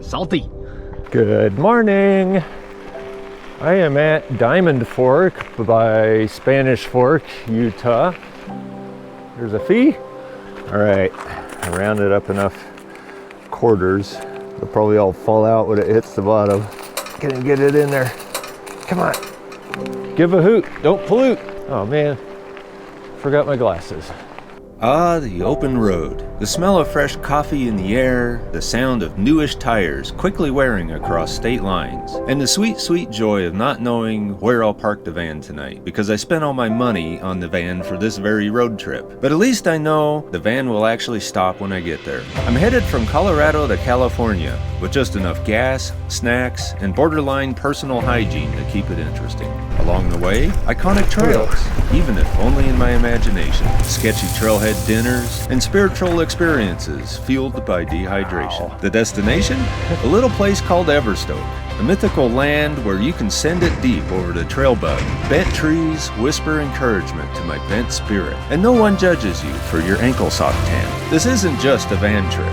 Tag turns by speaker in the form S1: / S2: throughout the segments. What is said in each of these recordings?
S1: Salty.
S2: Good morning. I am at Diamond Fork by Spanish Fork, Utah. There's a fee. All right, I rounded up enough quarters. They'll probably all fall out when it hits the bottom. Can you get it in there? Come on. Give a hoot, don't pollute. Oh man, forgot my glasses.
S3: Ah, the open road. The smell of fresh coffee in the air, the sound of newish tires quickly wearing across state lines, and the sweet, sweet joy of not knowing where I'll park the van tonight, because I spent all my money on the van for this very road trip. But at least I know the van will actually stop when I get there. I'm headed from Colorado to California, with just enough gas, snacks, and borderline personal hygiene to keep it interesting. Along the way, iconic trails, even if only in my imagination, sketchy trailhead dinners, and spiritual experiences fueled by dehydration. The destination? A little place called Everstoke, a mythical land where you can send it deep over the trail bug. Bent trees whisper encouragement to my bent spirit, and no one judges you for your ankle sock tan. This isn't just a van trip.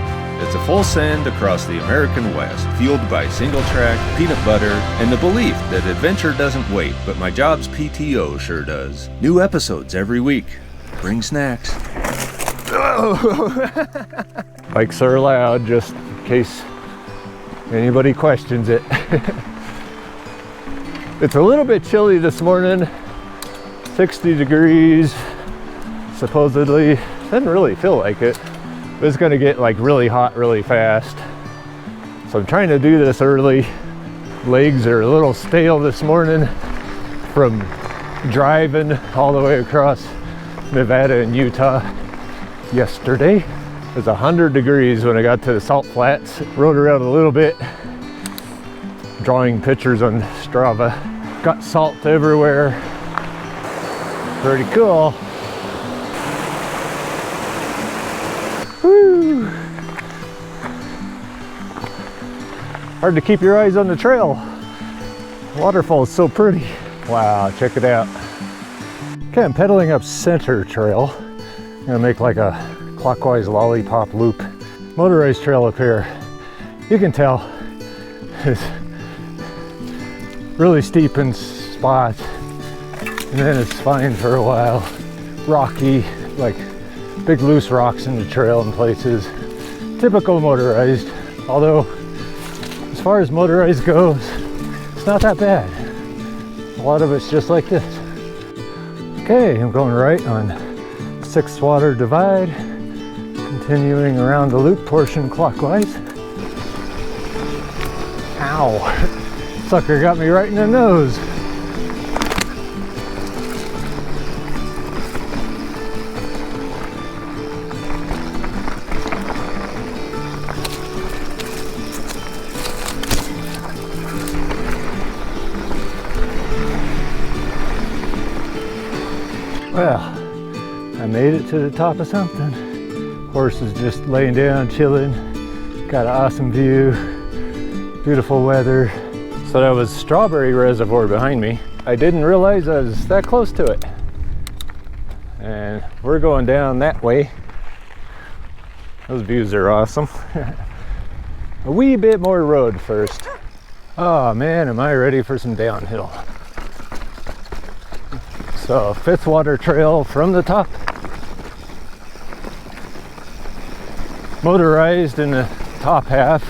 S3: It's a full send across the American West, fueled by single track, peanut butter, and the belief that adventure doesn't wait, but my job's PTO sure does. New episodes every week. Bring snacks.
S2: Bikes are allowed, just in case anybody questions it. It's a little bit chilly this morning, 60 degrees, supposedly. Doesn't really feel like it. It's gonna get like really hot really fast. So I'm trying to do this early. Legs are a little stale this morning from driving all the way across Nevada and Utah yesterday. It was 100 degrees when I got to the Salt Flats. Rode around a little bit, drawing pictures on Strava. Got salt everywhere. Pretty cool. Woo. Hard to keep your eyes on the trail. Waterfalls so pretty. Wow, check it out. Okay, I'm pedaling up Center Trail. I'm gonna make like a clockwise lollipop loop. Motorized trail up here. You can tell it's really steep in spots, and then it's fine for a while. Rocky, like big loose rocks in the trail in places. Typical motorized, although as far as motorized goes, it's not that bad. A lot of it's just like this. Okay, I'm going right on Sixth Water Divide, continuing around the loop portion clockwise. Ow, sucker got me right in the nose. Well, I made it to the top of something. Horse is just laying down, chilling. Got an awesome view, beautiful weather. So that was Strawberry Reservoir behind me. I didn't realize I was that close to it. And we're going down that way. Those views are awesome. A wee bit more road first. Oh man, am I ready for some downhill. So, Fifth Water Trail from the top. Motorized in the top half.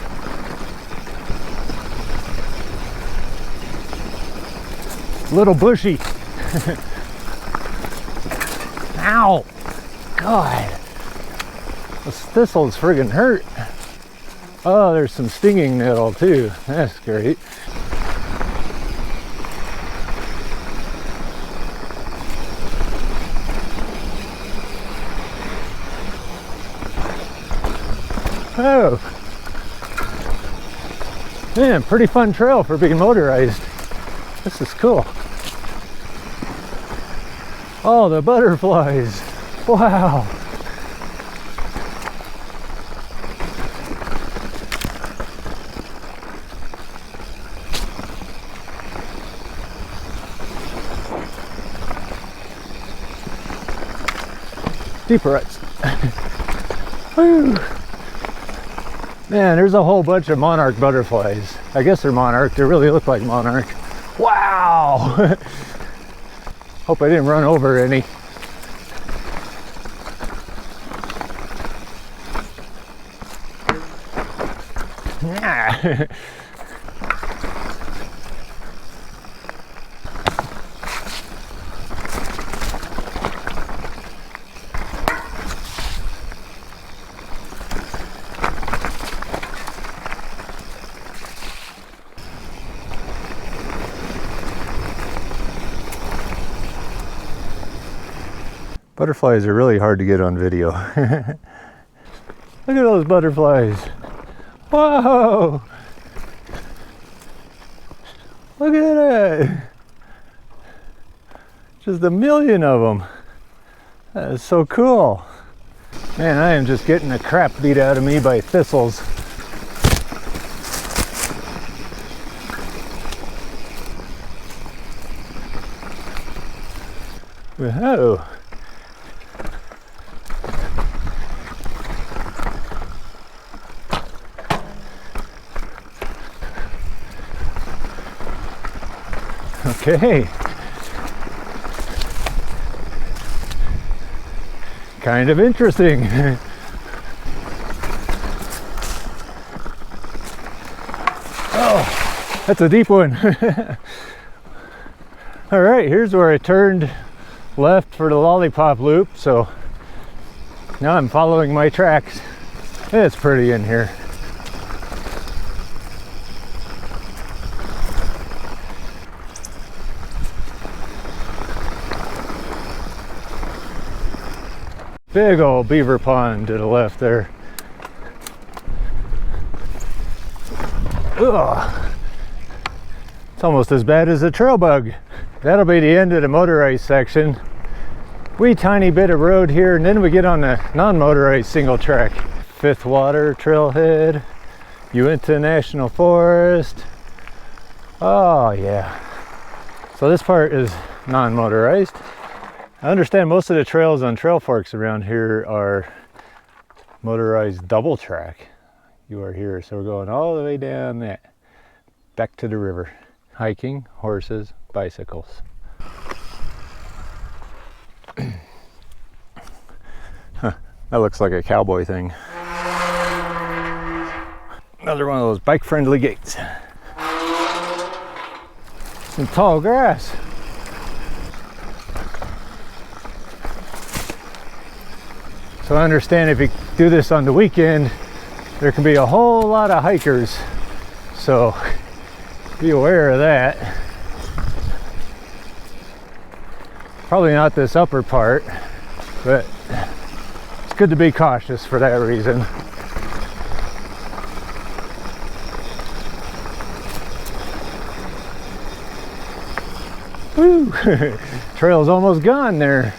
S2: Little bushy. Ow! God! Those thistles friggin' hurt. Oh, there's some stinging nettle too. That's great. Oh, man, pretty fun trail for being motorized. This is cool. Oh, the butterflies. Wow. Deep ruts. Woo. Man, there's a whole bunch of monarch butterflies. I guess they're monarch. They really look like monarch. Wow! Hope I didn't run over any. Yeah. Butterflies are really hard to get on video. Look at those butterflies. Whoa! Look at that. Just a million of them. That is so cool. Man, I am just getting the crap beat out of me by thistles. Whoa. Okay. Kind of interesting. Oh, that's a deep one. All right, here's where I turned left for the lollipop loop. So now I'm following my tracks. It's pretty in here. Big old beaver pond to the left there. Ugh. It's almost as bad as a trail bug. That'll be the end of the motorized section. Wee tiny bit of road here, and then we get on the non-motorized single track. Fifth Water Trailhead, Uinta National Forest. Oh yeah. So this part is non-motorized. I understand most of the trails on Trail Forks around here are motorized double track. You are here, so we're going all the way down that, back to the river. Hiking, horses, bicycles. Huh, that looks like a cowboy thing. Another one of those bike-friendly gates. Some tall grass. So I understand if you do this on the weekend, there can be a whole lot of hikers. So be aware of that. Probably not this upper part, but it's good to be cautious for that reason. Woo! Trail's almost gone there.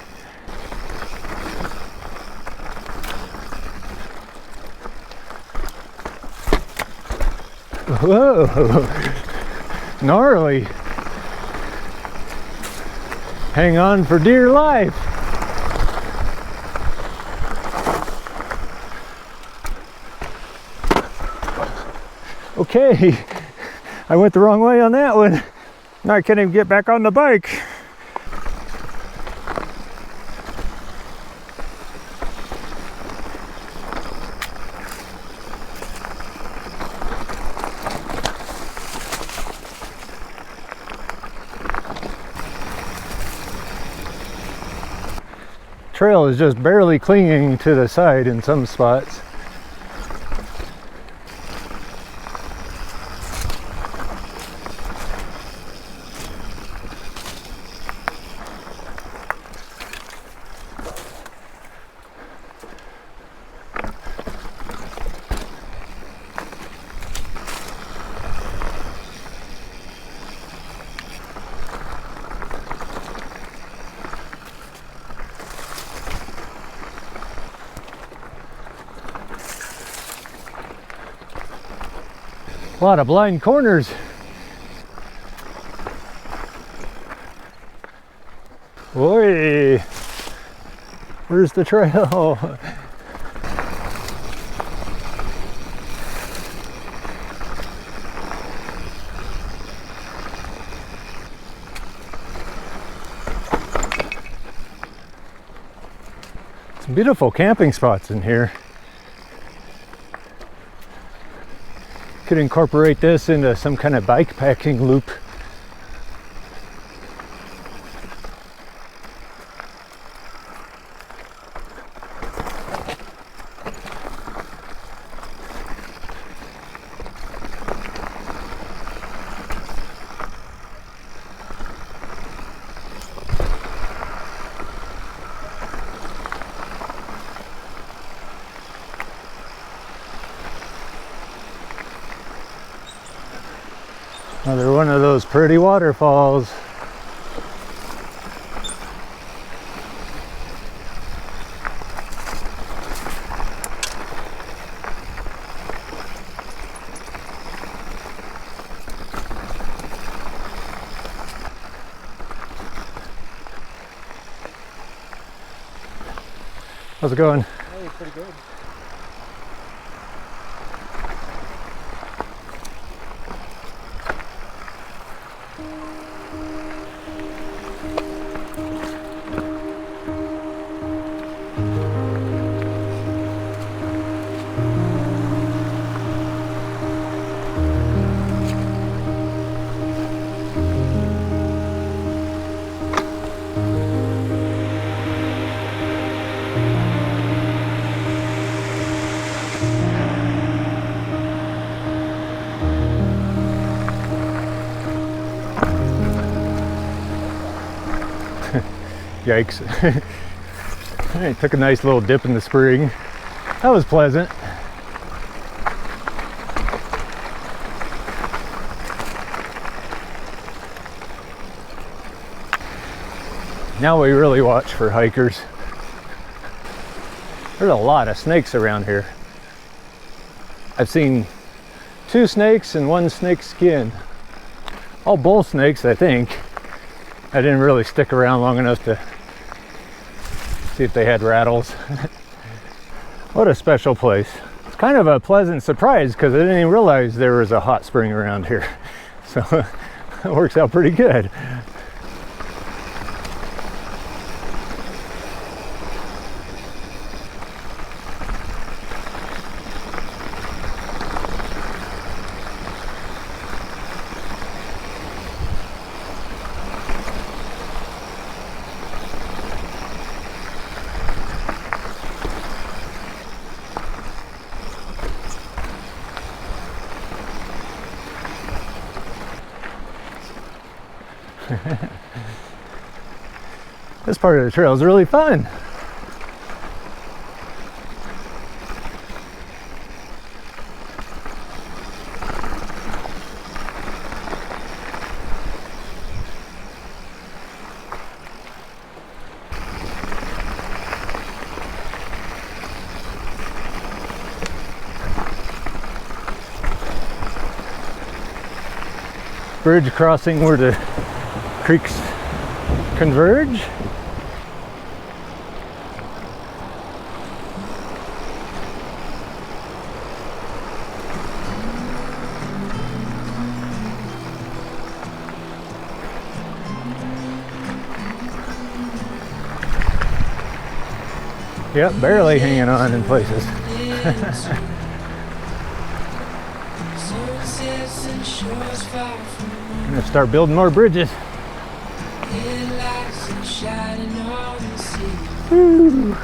S2: Whoa, gnarly. Hang on for dear life. Okay, I went the wrong way on that one. Now I can't even get back on the bike. Trail is just barely clinging to the side in some spots. A lot of blind corners. Oi! Where's the trail? Some beautiful camping spots in here. Could incorporate this into some kind of bike packing loop. Another one of those pretty waterfalls. How's it going?
S1: Hey, pretty good.
S2: Yikes. I took a nice little dip in the spring. That was pleasant. Now we really watch for hikers. There's a lot of snakes around here. I've seen 2 snakes and 1 snake skin. All bull snakes, I think. I didn't really stick around long enough to see if they had rattles. What a special place. It's kind of a pleasant surprise because I didn't even realize there was a hot spring around here. So it works out pretty good. This part of the trail is really fun. Bridge crossing where the creeks converge. Yep, barely hanging on in places. I'm gonna start building more bridges. Woo.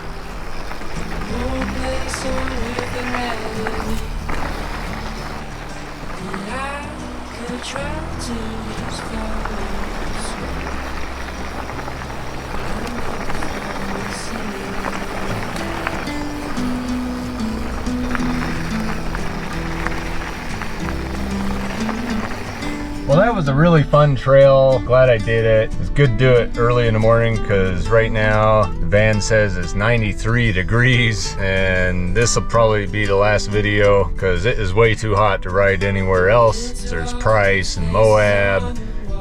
S2: Well, that was a really fun trail. Glad I did it. It's good to do it early in the morning because right now the van says it's 93 degrees and this will probably be the last video because it is way too hot to ride anywhere else. There's Price and Moab.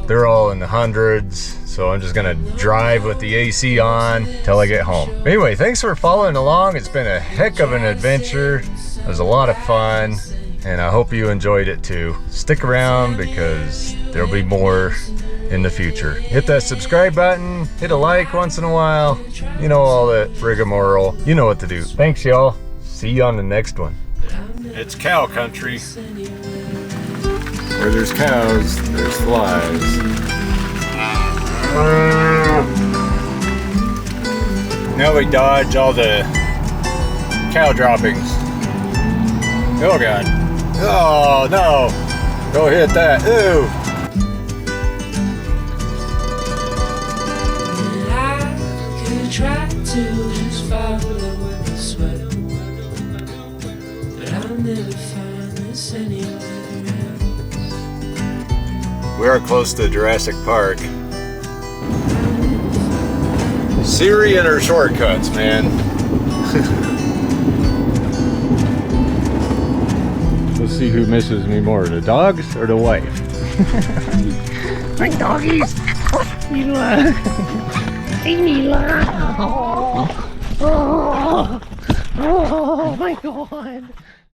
S2: They're all in the hundreds. So I'm just gonna drive with the AC on till I get home. But anyway, thanks for following along. It's been a heck of an adventure. It was a lot of fun. and I hope you enjoyed it too. Stick around because there'll be more in the future. Hit that subscribe button, hit a like once in a while. You know all that rigmarole. You know what to do. Thanks, y'all. See you on the next one. It's cow country. Where there's cows, there's flies. Now we dodge all the cow droppings. Oh God. Oh no. Go hit that. Ew.
S1: I could try to just follow the sweat, but I'll never find this anywhere else.
S2: We are close to Jurassic Park. Siri and her shortcuts, man. Let's see who misses me more, the dogs or the wife?
S4: My doggies! Mila! Hey Mila! Oh my God!